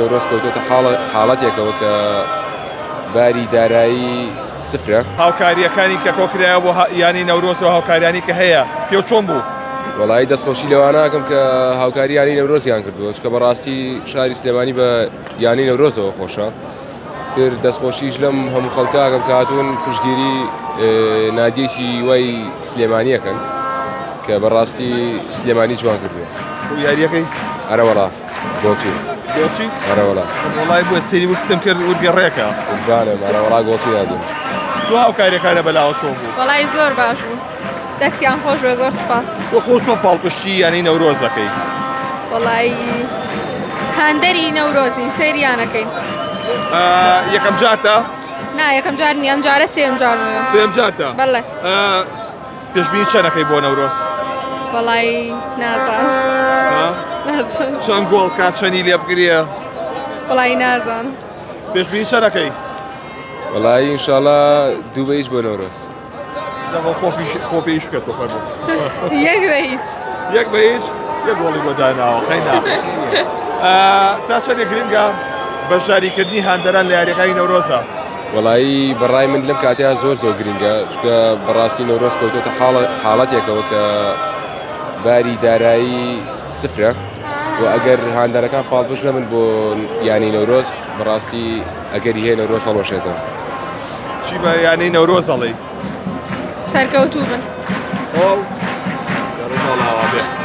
نەورۆز کەوتۆتە حاڵەتێکەوە کە باری دارایی سفرە. هاوکاریەکانی کە کۆکرایە بۆ یانی نەورۆزەوە هاوکاریانی کە هەیە پێ چۆن بوو؟ وەڵایی دەستخۆشی لەواناکەم کە هاوکاری یانی نەورۆزیان کردووە چکە بەڕاستی شاری سلێمانی بە یانی نەورۆزەوە خۆشە. تر دەستخۆشیش لەم هەموو خەڵکاکەم کە هاتوون پشتگیری نادیەکی وای سلێمانیەکەن کە بەڕاستی سلێمانی جوان کردووە. یاریەکەی ئەرەوەڵا گۆڵچی گۆچی؟ ئەرەوەڵا وڵای بۆ سەیری وتم کرد وتگەڕێکە گرانم ئەرەوەڵا گۆڵچی نادیم. تو هاوکاریەکانە بەلاوە چۆن بوو؟ وەڵای زۆر باش بوو. دەستیان خۆش بوو زۆر سپاس. تۆ خۆ چۆن پاڵپشتی یانی نەورۆزەکەی؟ وەڵای هەندەری نەورۆزین سەیریانەکەین. یەکەم جارتە؟ نا یەکەم جار نیە ئەم جارە سێم جارمەوە. سێم جارتە؟ بەڵێ. پێشبینی چەندەکەی بۆ نەورۆز؟ وەڵای نازانم. نازانم. چەند گۆڵ کات چەندی لێ بگرێ؟ وەڵای نازانم. پێشبینی چەندەکەی؟ وەڵایی ئینشاڵڵا 2-1 بۆ نەورۆز. دەبڵ خۆ پێیش بکەێت تۆ خۆی بۆ. یەک بە هیچ. یەک بە هیچ یەک گۆڵی بۆ داناوە خەی ناخۆش نییە. تا چەندێک گرنگە بەشداریکردنی هەندەران لە یاریەکانی نەورۆزە؟ وەڵایی بەڕای من لەم کاتیا زۆر گرنگە چکە بەڕاستی نەورۆز کەوتۆتە حاڵەتێکەوە کە باری دارایی سفرە و ئەگەر هاندەرەکان پاڵپشت نەبن بۆ یانی نەورۆز بەڕاستی ئەگەری هەیە نەورۆز هەڵۆشێتەوە. چی بە یانی نەورۆز هەڵی؟ سەرکەوتوو بن. ئەو گەڕێ هەڵاوە بێ.